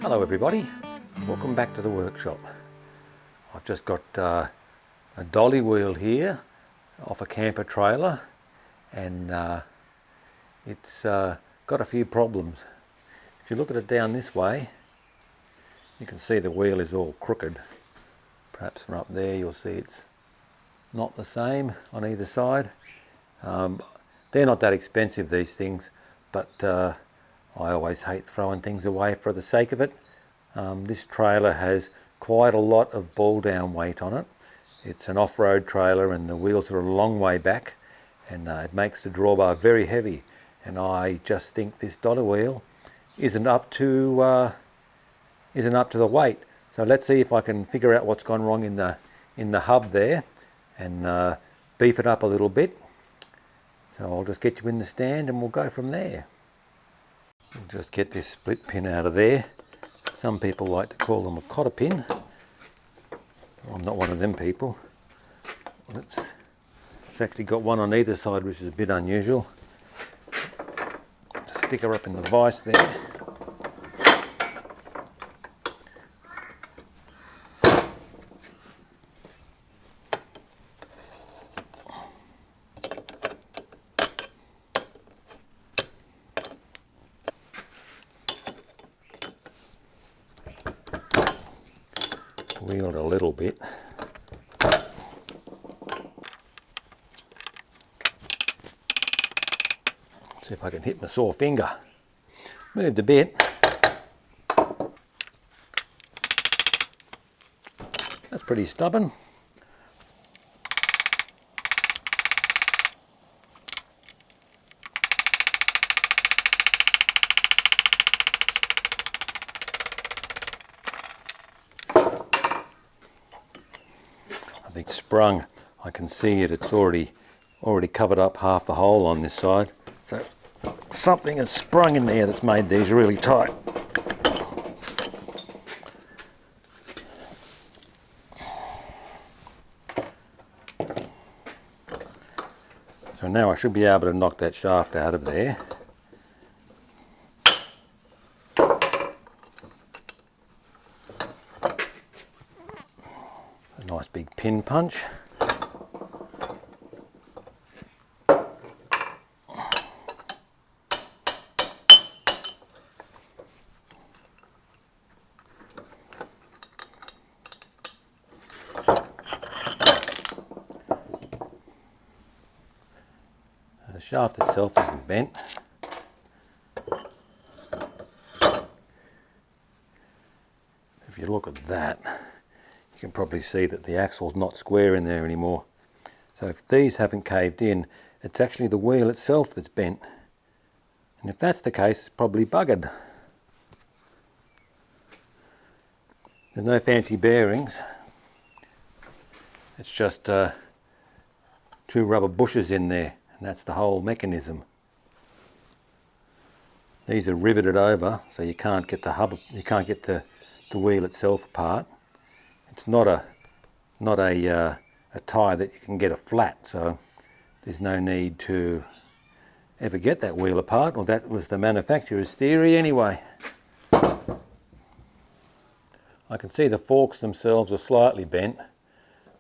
Hello everybody, welcome back to the workshop. I've just got a dolly wheel here off a camper trailer, and it's got a few problems. If you look at it down this way, you can see the wheel is all crooked. Perhaps from up there you'll see it's not the same on either side. They're not that expensive, these things, but I always hate throwing things away for the sake of it. This trailer has quite a lot of ball down weight on it. It's an off-road trailer and the wheels are a long way back, and it makes the drawbar very heavy, and I just think this dolly wheel isn't up to the weight. So let's see if I can figure out what's gone wrong in the hub there and beef it up a little bit. So I'll just get you in the stand and we'll go from there. We'll just get this split pin out of there. Some people like to call them a cotter pin. I'm not one of them people. It's actually got one on either side, which is a bit unusual. Stick her up in the vise there. Wheel it a little bit. See if I can hit my sore finger. Moved a bit. That's pretty stubborn. I think sprung. I can see it. It's already covered up half the hole on this side. So something has sprung in there that's made these really tight. So now I should be able to knock that shaft out of there. A nice big pin punch. The shaft itself isn't bent. If you look at that, you can probably see that the axle's not square in there anymore. So if these haven't caved in, it's actually the wheel itself that's bent. And if that's the case, it's probably buggered. There's no fancy bearings. It's just two rubber bushes in there, and that's the whole mechanism. These are riveted over, so you can't get the hub, you can't get the wheel itself apart. It's not a tie that you can get a flat, so there's no need to ever get that wheel apart, or that was the manufacturer's theory anyway. I can see the forks themselves are slightly bent.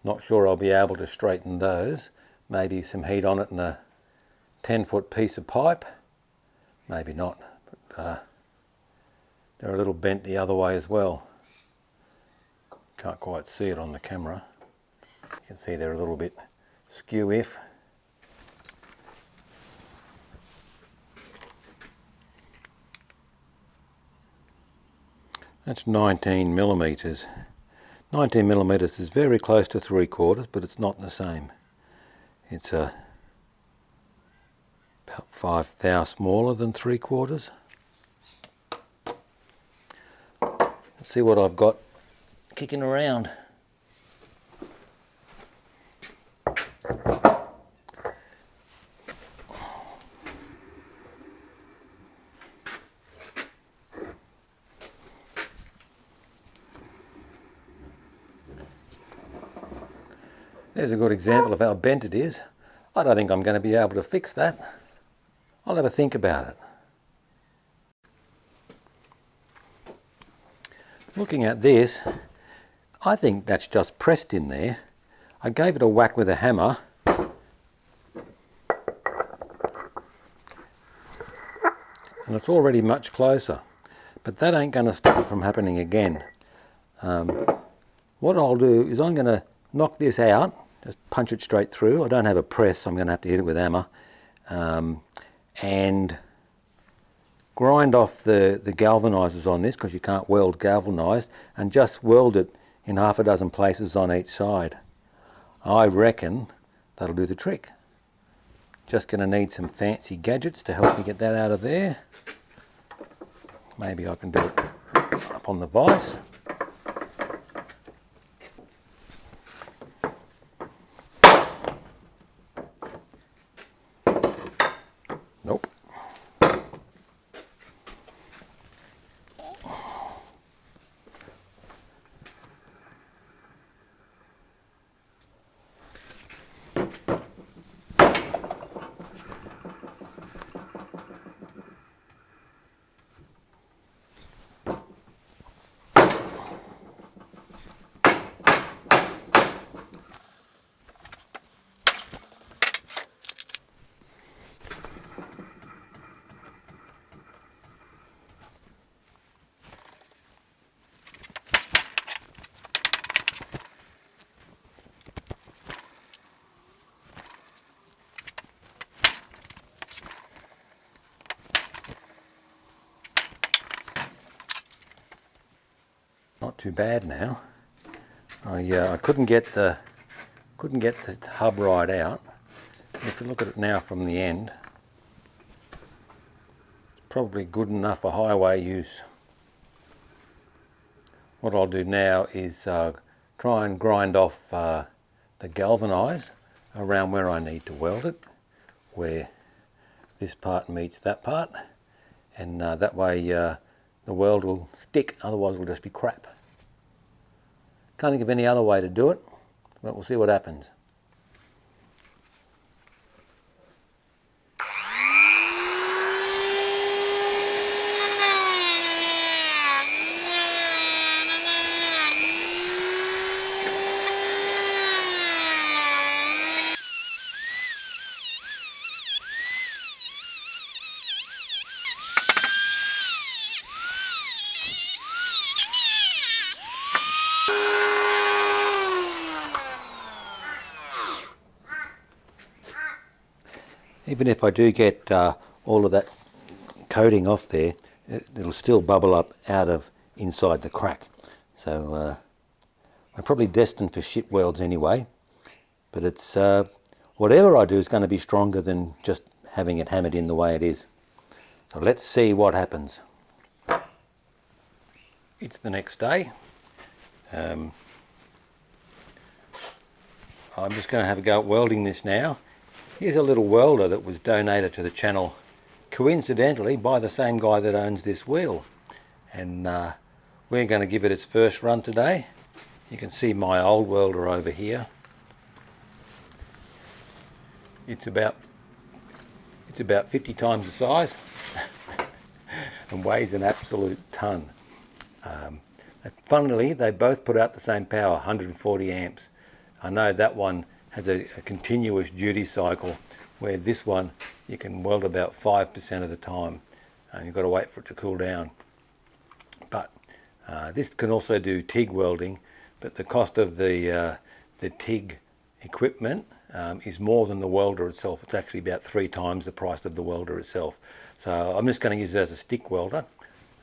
Not sure I'll be able to straighten those. Maybe some heat on it and a 10-foot piece of pipe. Maybe not, but they're a little bent the other way as well. Can't quite see it on the camera. You can see they're a little bit skew-if. That's 19 millimeters. 19 millimeters is very close to 3/4, but it's not the same. It's about 5 thou smaller than 3/4. Let's see what I've got kicking around. There's a good example of how bent it is. I don't think I'm going to be able to fix that. I'll have a think about it. Looking at this, I think that's just pressed in there. I gave it a whack with a hammer, and it's already much closer. But that ain't going to stop it from happening again. What I'll do is I'm going to knock this out, just punch it straight through. I don't have a press, so I'm going to have to hit it with a hammer. And grind off the galvanizers on this, because you can't weld galvanized, and just weld it in half a dozen places on each side. I reckon that'll do the trick. Just going to need some fancy gadgets to help me get that out of there. Maybe I can do it up on the vise. Nope. Not too bad now. I couldn't get the hub right out. If you look at it now from the end, it's probably good enough for highway use. What I'll do now is try and grind off the galvanise around where I need to weld it, where this part meets that part, and that way the weld will stick, otherwise it'll just be crap. Can't think of any other way to do it, but we'll see what happens. Even if I do get all of that coating off there, it'll still bubble up out of inside the crack. So I'm probably destined for shit welds anyway, but it's whatever I do is going to be stronger than just having it hammered in the way it is. So let's see what happens. It's the next day. I'm just going to have a go at welding this now. Here's a little welder that was donated to the channel coincidentally by the same guy that owns this wheel, and we're going to give it its first run today. You can see my old welder over here. It's about 50 times the size and weighs an absolute ton. Funnily, they both put out the same power, 140 amps. I know that one has a continuous duty cycle, where this one you can weld about 5% of the time, and you've got to wait for it to cool down. But this can also do TIG welding, but the cost of the TIG equipment is more than the welder itself. It's actually about 3 times the price of the welder itself. So I'm just going to use it as a stick welder.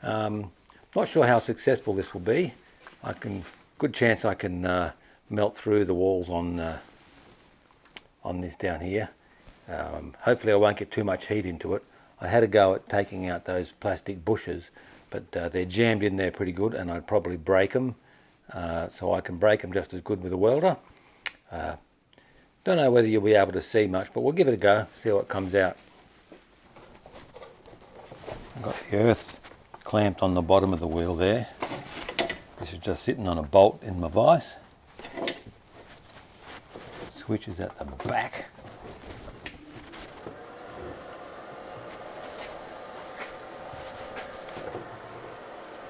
Not sure how successful this will be. Good chance I can melt through the walls on this down here. Hopefully I won't get too much heat into it. I had a go at taking out those plastic bushes, but they're jammed in there pretty good, and I'd probably break them. So I can break them just as good with a welder. Don't know whether you'll be able to see much, but we'll give it a go, see what comes out. I've got the earth clamped on the bottom of the wheel there. This is just sitting on a bolt in my vise. Switch is at the back.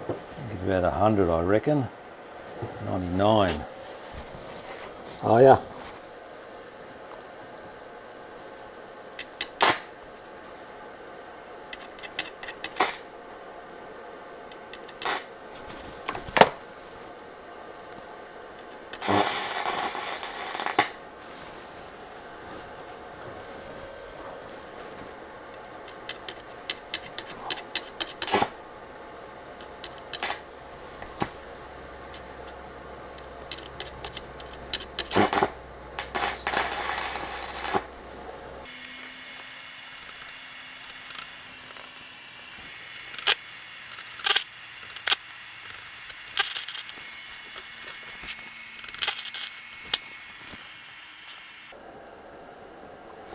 Give about 100, I reckon. 99. Oh yeah.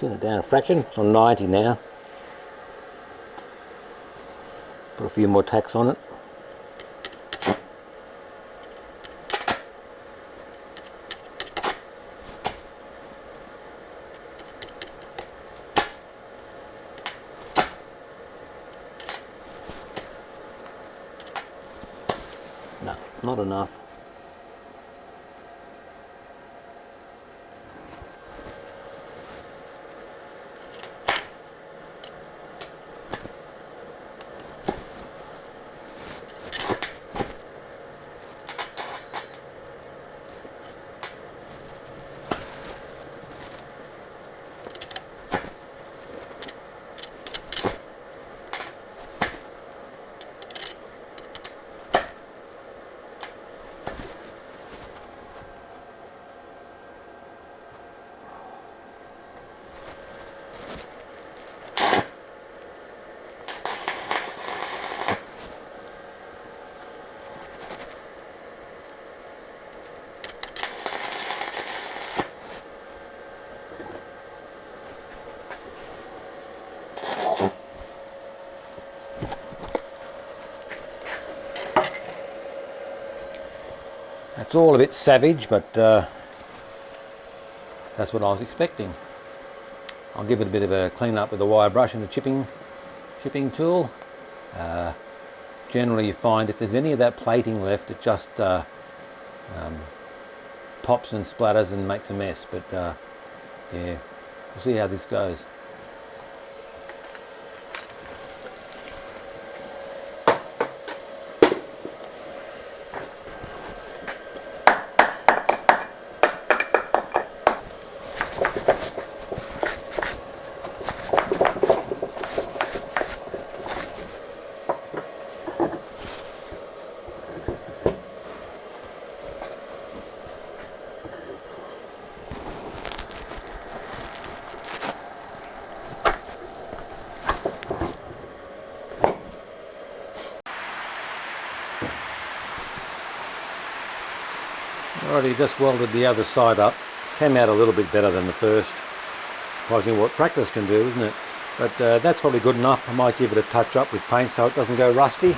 Turn it down a fraction, it's on 90 now. Put a few more tacks on it. No, not enough. It's all a bit savage, but that's what I was expecting. I'll give it a bit of a clean up with a wire brush and a chipping tool. Generally you find if there's any of that plating left, it just pops and splatters and makes a mess, but yeah, we'll see how this goes. Already just welded the other side up. Came out a little bit better than the first. Surprising what practice can do, isn't it? But that's probably good enough. I might give it a touch up with paint so it doesn't go rusty.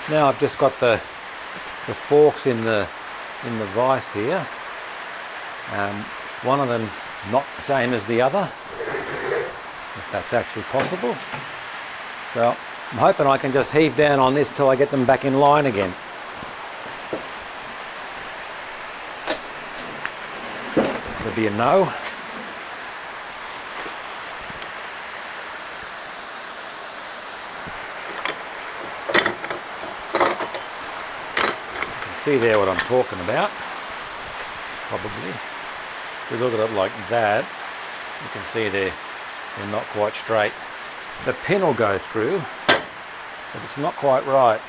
Now I've just got the forks in the vise here. One of them's not the same as the other, if that's actually possible. So I'm hoping I can just heave down on this till I get them back in line again. It'll be a no. You can see there what I'm talking about, probably. If we look at it like that, you can see they're not quite straight. The pin will go through, but it's not quite right.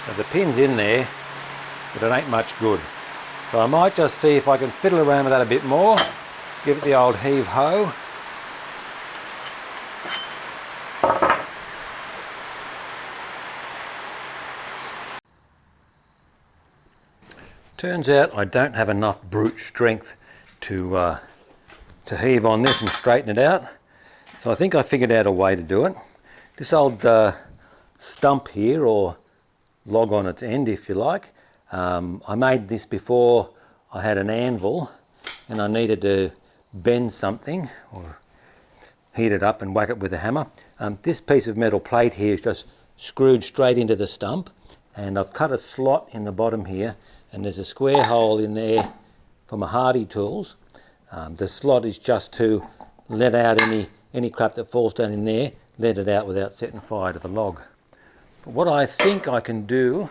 So the pin's in there, but it ain't much good. So I might just see if I can fiddle around with that a bit more, give it the old heave-ho. Turns out I don't have enough brute strength to heave on this and straighten it out. So I think I figured out a way to do it. This old stump here, or log on its end if you like, I made this before I had an anvil, and I needed to bend something or heat it up and whack it with a hammer. This piece of metal plate here is just screwed straight into the stump, and I've cut a slot in the bottom here, and there's a square hole in there for my Hardy tools. The slot is just to let out any crap that falls down in there, let it out without setting fire to the log. But what I think I can do,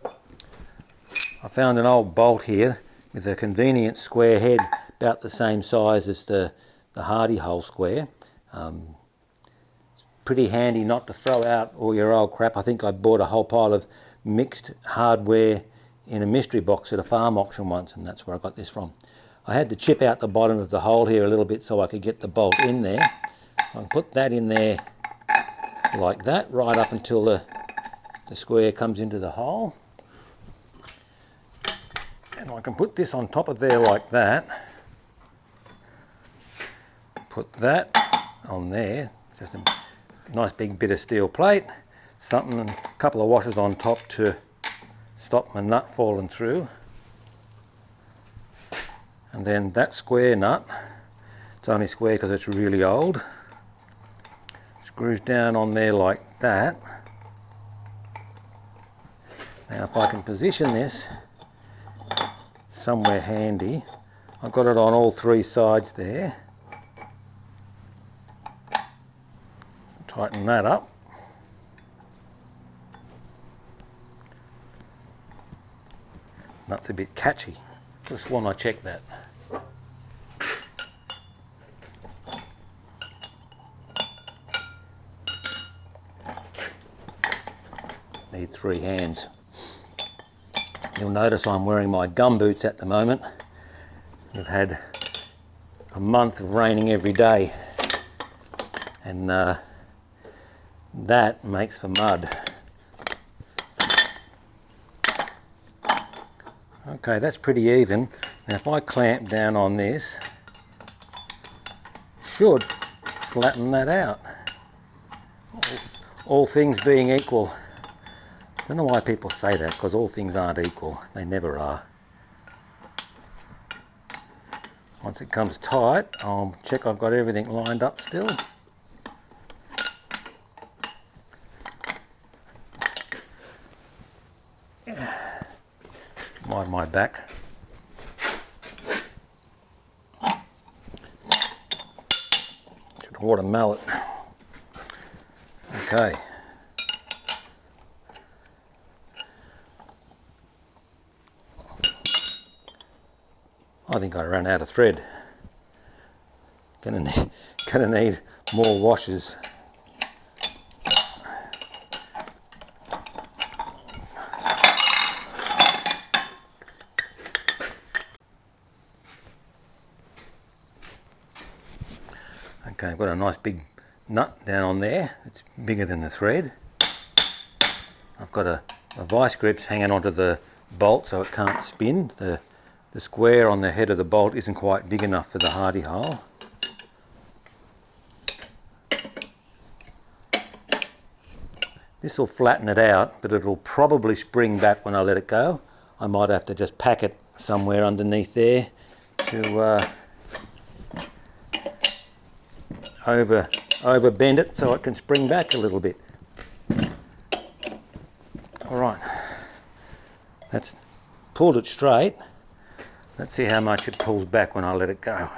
I found an old bolt here with a convenient square head about the same size as the Hardy hole square. It's pretty handy not to throw out all your old crap. I think I bought a whole pile of mixed hardware in a mystery box at a farm auction once, and that's where I got this from. I had to chip out the bottom of the hole here a little bit so I could get the bolt in there. So I can put that in there like that, right up until the square comes into the hole. And I can put this on top of there like that. Put that on there, just a nice big bit of steel plate, something, and a couple of washers on top to stop my nut falling through. And then that square nut, it's only square because it's really old, screws down on there like that. Now if I can position this somewhere handy, I've got it on all three sides there. Tighten that up. That's a bit catchy. Just want to check that. Need 3 hands. You'll notice I'm wearing my gum boots at the moment. We've had a month of raining every day, and that makes for mud. Okay, that's pretty even. Now if I clamp down on this, should flatten that out. All things being equal. I don't know why people say that, because all things aren't equal. They never are. Once it comes tight, I'll check I've got everything lined up still. Mind my back. Should water mallet. Okay. I think I ran out of thread. Gonna need more washers. Okay, I've got a nice big nut down on there. It's bigger than the thread. I've got a vice grips hanging onto the bolt so it can't spin. The square on the head of the bolt isn't quite big enough for the Hardy hole. This will flatten it out, but it'll probably spring back when I let it go. I might have to just pack it somewhere underneath there to over bend it so it can spring back a little bit. All right, that's pulled it straight. Let's see how much it pulls back when I let it go.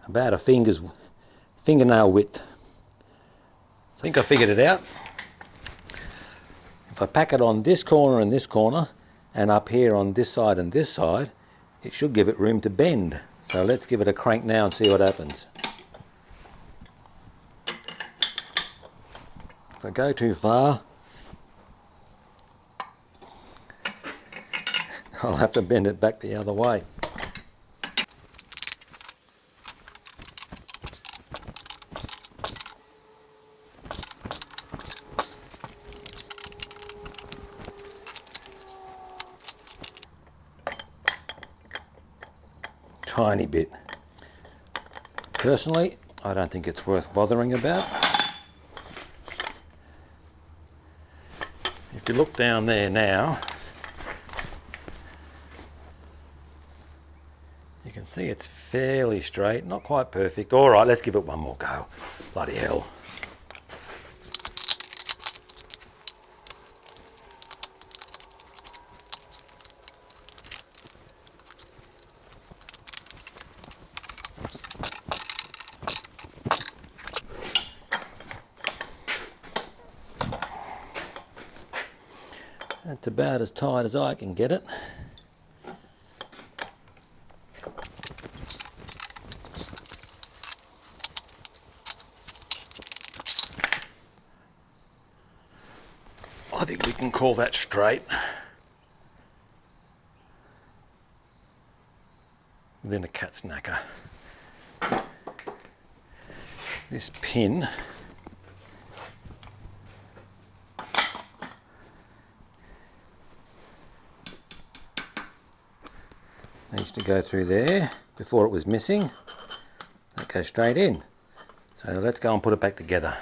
About a fingernail width. I think I figured it out. If I pack it on this corner and this corner, and up here on this side and this side, it should give it room to bend. So let's give it a crank now and see what happens. If I go too far, I'll have to bend it back the other way. Tiny bit. Personally, I don't think it's worth bothering about. If you look down there now, you can see it's fairly straight, not quite perfect. All right, let's give it one more go. Bloody hell. That's about as tight as I can get it. I think we can call that straight. Within a cat's knacker. This pin needs to go through there. Before it was missing. That goes straight in. So let's go and put it back together.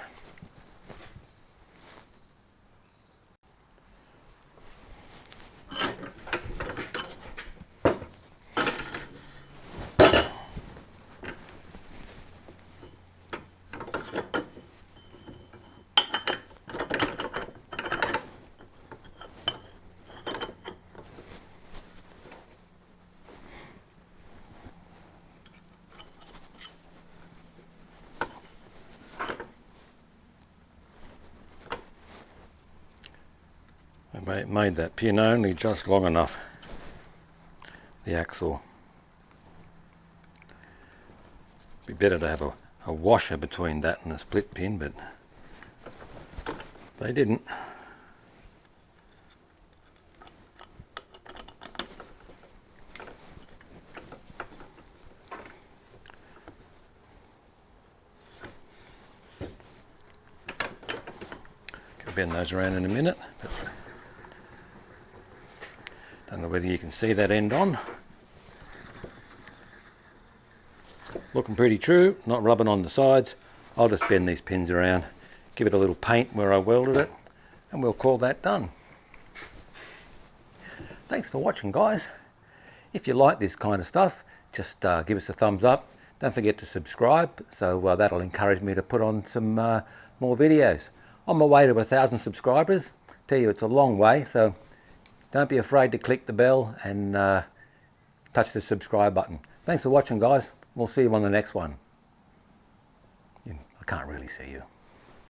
I made that pin only just long enough, the axle. Be better to have a washer between that and a split pin, but they didn't. Can bend those around in a minute. Don't know whether you can see that end on. Looking pretty true, not rubbing on the sides. I'll just bend these pins around, give it a little paint where I welded it, and we'll call that done. Thanks for watching, guys. If you like this kind of stuff, just give us a thumbs up. Don't forget to subscribe, so that'll encourage me to put on some more videos. On my way to 1,000 subscribers. Tell you, it's a long way, so don't be afraid to click the bell and touch the subscribe button. Thanks for watching, guys. We'll see you on the next one. I can't really see you.